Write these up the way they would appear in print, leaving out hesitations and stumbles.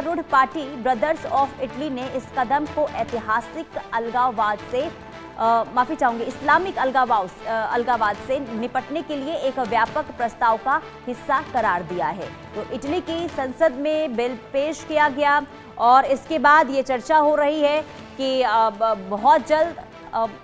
रूढ़ party brothers of Italy ने इस कदम को ऐतिहासिक अलगाववाद से माफी चाहूंगी इस्लामिक अलगाववाद से निपटने के लिए एक व्यापक प्रस्ताव का हिस्सा करार दिया है। तो इटली की संसद में बिल पेश किया गया और इसके बाद ये चर्चा हो रही है कि बहुत जल्द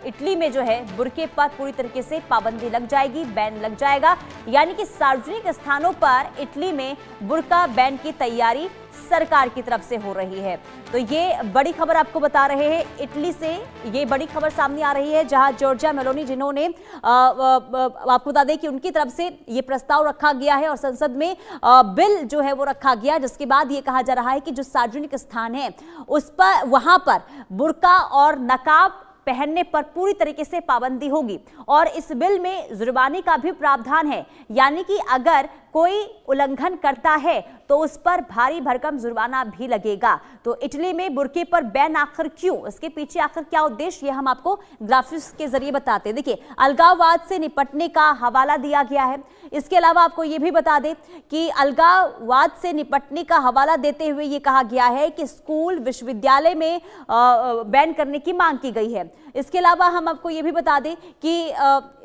इटली में जो है बुर्के पर पूरी तरीके से पाबंदी लग जाएगी, बैन लग जाएगा। यानी कि सार्वजनिक स्थानों पर इटली में बुर्का बैन की तैयारी सरकार की तरफ से हो रही है। तो ये बड़ी खबर आपको बता रहे हैं, इटली से ये बड़ी खबर सामने आ रही है, जहां जॉर्जिया मेलोनी जिन्होंने आपको बता दें कि उनकी तरफ से ये प्रस्ताव रखा गया है और संसद में बिल जो है वो रखा गया, जिसके बाद ये कहा जा रहा है कि जो सार्वजनिक स्थान है उस पर वहां पर बुर्का और नकाब पहनने पर पूरी तरीके से पाबंदी होगी। और इस बिल में जुर्माने का भी प्रावधान है, यानी कि अगर कोई उल्लंघन करता है तो उस पर भारी भरकम जुर्माना भी लगेगा। तो इटली में बुर्के पर बैन आखिर क्यों, इसके पीछे आखिर क्या उद्देश्य, ये हम आपको ग्राफिक्स के जरिए बताते हैं। देखिए, अलगाववाद से निपटने का हवाला दिया गया है। इसके अलावा आपको ये भी बता दें कि अलगाववाद से निपटने का हवाला देते हुए ये कहा गया है कि स्कूल विश्वविद्यालय में बैन करने की मांग की गई है। इसके अलावा हम आपको ये भी बता दें कि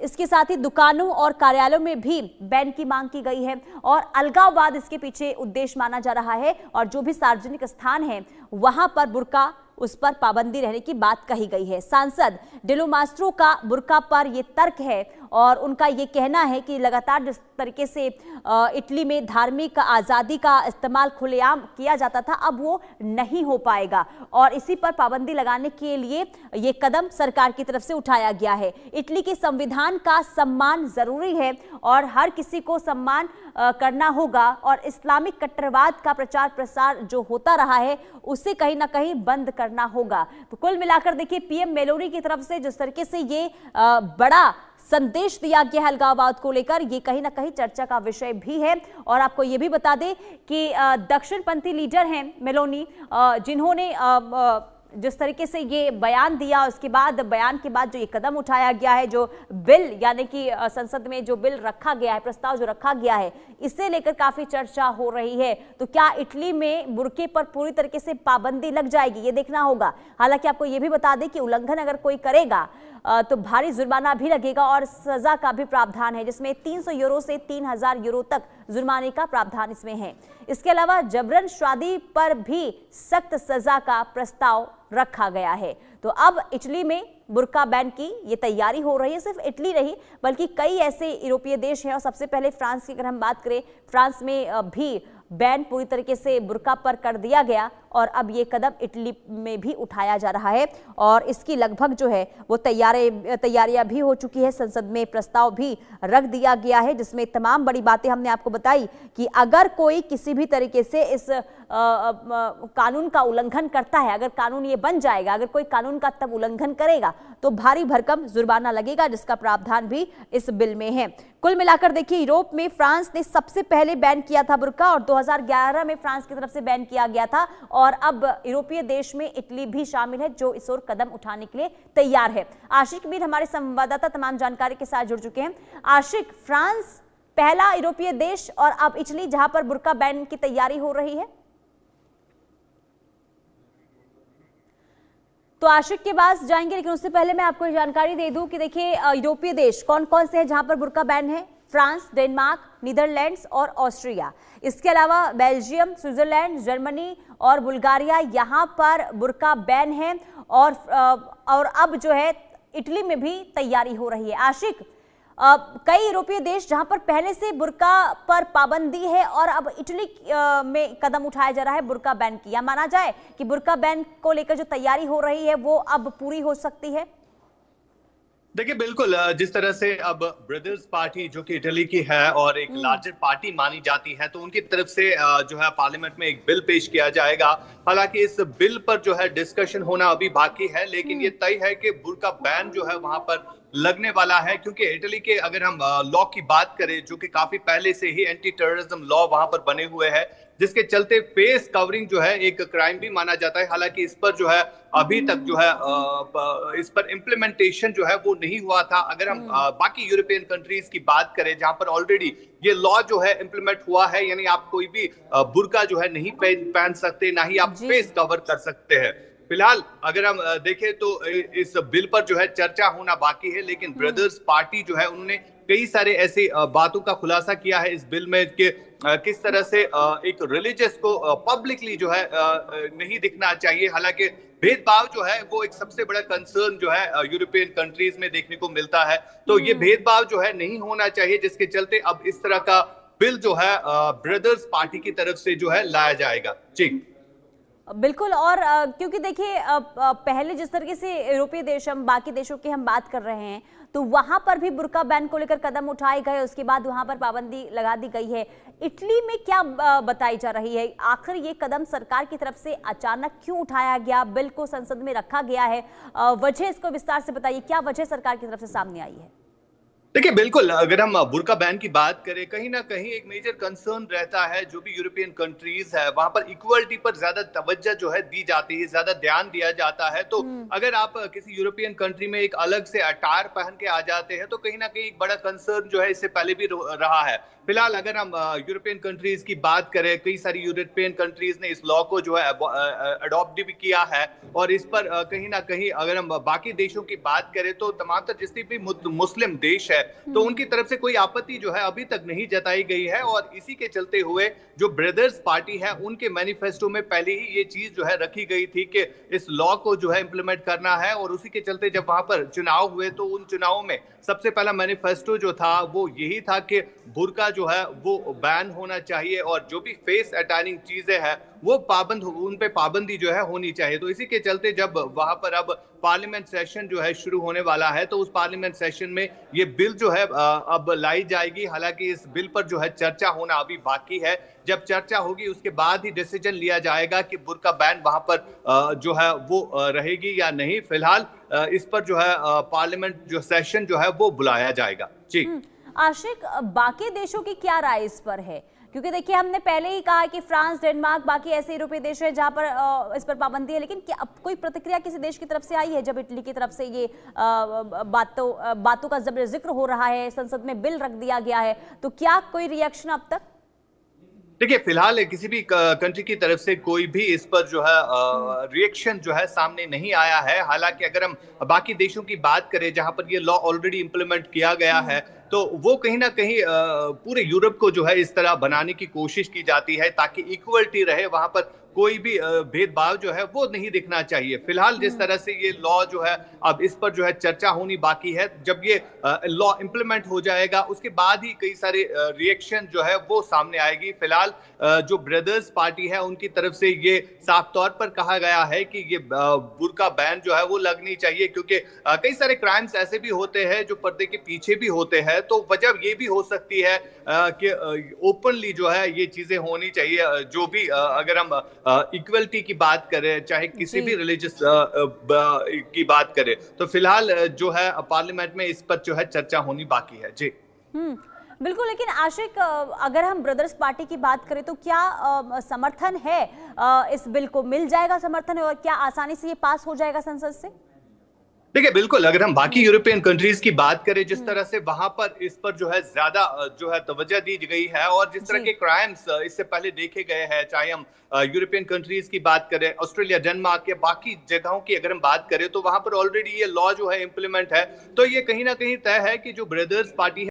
इसके साथ ही दुकानों और कार्यालयों में भी बैन की मांग की गई है और अलगाववाद इसके पीछे उद्देश्य माना जा रहा है। और जो भी सार्वजनिक स्थान है वहां पर बुर्का, उस पर पाबंदी रहने की बात कही गई है। सांसद डिलो मास्ट्रो का बुर्का पर यह तर्क है और उनका यह कहना है कि लगातार जिस तरीके से इटली में धार्मिक आज़ादी का इस्तेमाल खुलेआम किया जाता था, अब वो नहीं हो पाएगा और इसी पर पाबंदी लगाने के लिए ये कदम सरकार की तरफ से उठाया गया है। इटली के संविधान का सम्मान जरूरी है और हर किसी को सम्मान करना होगा और इस्लामिक कट्टरवाद का प्रचार प्रसार जो होता रहा है उसे कहीं ना कहीं बंद करना होगा। तो कुल मिलाकर देखिए, पीएम मेलोनी की तरफ से जिस तरीके से ये बड़ा संदेश दिया गया है अलगाववाद को लेकर, ये कहीं ना कहीं चर्चा का विषय भी है। और आपको ये भी बता दें कि दक्षिणपंथी लीडर हैं मेलोनी, जिन्होंने जिस तरीके से ये बयान दिया, उसके बाद बयान के बाद जो ये कदम उठाया गया है, जो बिल यानी कि संसद में जो बिल रखा गया है, प्रस्ताव जो रखा गया है, इसे लेकर काफी चर्चा हो रही है। तो क्या इटली में बुर्के पर पूरी तरीके से पाबंदी लग जाएगी, ये देखना होगा। हालांकि आपको ये भी बता दें कि उल्लंघन अगर कोई करेगा तो भारी जुर्माना भी लगेगा और सजा का भी प्रावधान है, जिसमें 300 यूरो से 3000 यूरो तक जुर्माने का प्रावधान इसमें है। इसके अलावा जबरन शादी पर भी सख्त सजा का प्रस्ताव रखा गया है। तो अब इटली में बुर्का बैन की ये तैयारी हो रही है। सिर्फ इटली नहीं बल्कि कई ऐसे यूरोपीय देश हैं और सबसे पहले फ्रांस की अगर हम बात करें, फ्रांस में भी बैन पूरी तरीके से बुर्का पर कर दिया गया और अब ये कदम इटली में भी उठाया जा रहा है और इसकी लगभग जो है वो तैयारियां भी हो चुकी है। संसद में प्रस्ताव भी रख दिया गया है, जिसमें तमाम बड़ी बातें हमने आपको बताई कि अगर कोई किसी भी तरीके से इस कानून का उल्लंघन करता है, अगर कानून ये बन जाएगा, अगर कोई कानून का तब उल्लंघन करेगा तो भारी भरकम जुर्माना लगेगा, जिसका प्रावधान भी इस बिल में है। कुल मिलाकर देखिए, यूरोप में फ्रांस ने सबसे पहले बैन किया था बुर्का और 2011 में फ्रांस की तरफ से बैन किया गया था और अब यूरोपीय देश में इटली भी शामिल है जो इस ओर कदम उठाने के लिए तैयार है। आशिक मीर हमारे संवाददाता तमाम जानकारी के साथ जुड़ चुके हैं। आशिक, फ्रांस पहला यूरोपीय देश और अब इटली जहां पर बुर्का बैन की तैयारी हो रही है। तो आशिक के पास जाएंगे, लेकिन उससे पहले मैं आपको जानकारी दे दूं कि देखिए यूरोपीय देश कौन कौन से हैं जहां पर बुर्का बैन है। फ्रांस, डेनमार्क, नीदरलैंड्स और ऑस्ट्रिया। इसके अलावा बेल्जियम, स्विट्जरलैंड, जर्मनी और बुल्गारिया, यहाँ पर बुर्का बैन है और अब जो है इटली में भी तैयारी हो रही है। आशिक, कई यूरोपीय देश जहां पर पहले से बुर्का पर पाबंदी है और अब इटली में कदम उठाया जा रहा है बुर्का बैन की, या माना जाए कि बुर्का बैन को लेकर जो तैयारी हो रही है वो अब पूरी हो सकती है। देखिए, बिल्कुल जिस तरह से अब ब्रदर्स पार्टी जो कि इटली की है और एक लार्जर पार्टी मानी जाती है, तो उनकी तरफ से जो है पार्लियामेंट में एक बिल पेश किया जाएगा। हालांकि इस बिल पर जो है डिस्कशन होना अभी बाकी है, लेकिन ये तय है कि बुर्का बैन जो है वहां पर लगने वाला है, क्योंकि इटली के अगर हम लॉ की बात करें, जो कि काफी पहले से ही एंटी टेररिज्म लॉ वहां पर बने हुए हैं, जिसके चलते फेस कवरिंग जो है एक क्राइम भी माना जाता है। हालांकि इस पर जो है अभी तक जो है इस पर इम्प्लीमेंटेशन जो है वो नहीं हुआ था। अगर हम बाकी यूरोपियन कंट्रीज की बात करें जहां पर ऑलरेडी ये लॉ जो है इम्प्लीमेंट हुआ है, यानी आप कोई भी बुर्का जो है नहीं पहन सकते, ना ही आप फेस कवर कर सकते हैं। फिलहाल अगर हम देखें तो इस बिल पर जो है चर्चा होना बाकी है, लेकिन ब्रदर्स पार्टी जो है उन्होंने कई सारे ऐसी बातों का खुलासा किया है इस बिल में कि किस तरह से एक रिलीजियस को पब्लिकली जो है नहीं दिखना चाहिए। हालांकि भेदभाव जो है वो एक सबसे बड़ा कंसर्न जो है यूरोपियन कंट्रीज में देखने को मिलता है, तो ये भेदभाव जो है नहीं होना चाहिए, जिसके चलते अब इस तरह का बिल जो है ब्रदर्स पार्टी की तरफ से जो है लाया जाएगा। जी बिल्कुल। और क्योंकि देखिए पहले जिस तरीके से यूरोपीय देश, हम बाकी देशों की हम बात कर रहे हैं, तो वहां पर भी बुर्का बैन को लेकर कदम उठाए गए, उसके बाद वहां पर पाबंदी लगा दी गई है। इटली में क्या बताई जा रही है? आखिर ये कदम सरकार की तरफ से अचानक क्यों उठाया गया? बिल को संसद में रखा गया है, वजह इसको विस्तार से बताइए, क्या वजह सरकार की तरफ से सामने आई है? देखिए बिल्कुल, अगर हम बुर्का बैन की बात करें, कहीं ना कहीं एक मेजर कंसर्न रहता है जो भी यूरोपियन कंट्रीज है वहां पर इक्वलिटी पर ज्यादा तवज्जो जो है दी जाती है, ज्यादा ध्यान दिया जाता है। तो अगर आप किसी यूरोपियन कंट्री में एक अलग से अटायर पहन के आ जाते हैं तो कहीं ना कहीं एक बड़ा कंसर्न जो है इससे पहले भी रहा है। फिलहाल अगर हम यूरोपियन कंट्रीज की बात करें, कई सारी यूरोपियन कंट्रीज ने इस लॉ को जो है अडॉप्ट भी किया है, और इस पर कहीं ना कहीं अगर हम बाकी देशों की बात करें तो तमाम जितने भी मुस्लिम देश है तो उनकी तरफ से कोई आपत्ति जो है अभी तक नहीं जताई गई है। और इसी के चलते हुए जो ब्रदर्स पार्टी है उनके मैनिफेस्टो में पहले ही ये चीज जो है रखी गई थी कि इस लॉ को जो है इंप्लीमेंट करना है, और उसी के चलते जब वहां पर चुनाव हुए तो उन चुनावों में सबसे पहला मैनिफेस्टो जो था वो यही था कि बुर्का जो है वो बैन होना चाहिए, और जो भी फेस अटायरिंग चीजें हैं वो उन पे पाबंदी जो है होनी चाहिए। तो इसी के चलते जब वहां पर अब पार्लियामेंट सेशन जो है शुरू होने वाला है तो उस पार्लियामेंट सेशन में ये बिल जो है अब लाई जाएगी। हालांकि इस बिल पर जो है चर्चा होना अभी बाकी है। जब चर्चा होगी उसके बाद ही डिसीजन लिया जाएगा कि बुर्का बैन वहां पर जो है वो रहेगी या नहीं। फिलहाल इस पर जो है पार्लियामेंट जो सेशन जो है वो बुलाया जाएगा। जी आशिक, बाकी देशों की क्या राय इस पर है? क्योंकि देखिए हमने पहले ही कहा कि फ्रांस, डेनमार्क, बाकी ऐसे यूरोपीय देश है जहां पर इस पर पाबंदी है, लेकिन क्या अब कोई प्रतिक्रिया किसी देश की तरफ से आई है? जब इटली की तरफ से ये बातों का जिक्र हो रहा है, संसद में बिल रख दिया गया है, तो क्या कोई रिएक्शन अब तक? देखिए फिलहाल किसी भी कंट्री की तरफ से कोई भी इस पर जो है रिएक्शन जो है सामने नहीं आया है। हालांकि अगर हम बाकी देशों की बात करें जहां पर ये लॉ ऑलरेडी इंप्लीमेंट किया गया है तो वो कहीं ना कहीं पूरे यूरोप को जो है इस तरह बनाने की कोशिश की जाती है ताकि इक्वलिटी रहे, वहां पर कोई भी भेदभाव जो है वो नहीं दिखना चाहिए। फिलहाल जिस तरह से ये लॉ जो है अब इस पर जो है चर्चा होनी बाकी है। जब ये लॉ इंप्लीमेंट हो जाएगा उसके बाद ही कई सारे रिएक्शन जो है वो सामने आएगी। फिलहाल जो ब्रदर्स पार्टी है उनकी तरफ से ये साफ तौर पर कहा गया है कि ये बुर्का बैन जो है वो लगनी चाहिए, क्योंकि कई सारे क्राइम्स ऐसे भी होते हैं जो पर्दे के पीछे भी होते हैं। तो वजह ये भी हो सकती है कि ओपनली जो है ये चीजें होनी चाहिए। जो भी अगर हम इक्वलिटी की बात करें, चाहे किसी भी रिलीजियस की बात करें, तो फिलहाल जो है पार्लियामेंट में इस पर जो है चर्चा होनी बाकी है। जी बिल्कुल। लेकिन आशिक, अगर हम ब्रदर्स पार्टी की बात करें तो क्या समर्थन है इस बिल को? मिल जाएगा समर्थन, और क्या आसानी से ये पास हो जाएगा संसद से? देखिए बिल्कुल, अगर हम बाकी यूरोपियन कंट्रीज की बात करें, जिस तरह से वहां पर इस पर जो है ज्यादा जो है तवज्जो दी गई है, और जिस तरह के क्राइम्स इससे पहले देखे गए हैं, चाहे हम यूरोपियन कंट्रीज की बात करें, ऑस्ट्रेलिया, डेनमार्क या बाकी जगहों की अगर हम बात करें, तो वहां पर ऑलरेडी ये लॉ जो है इंप्लीमेंट है। तो ये कहीं ना कहीं तय है कि जो ब्रदर्स पार्टी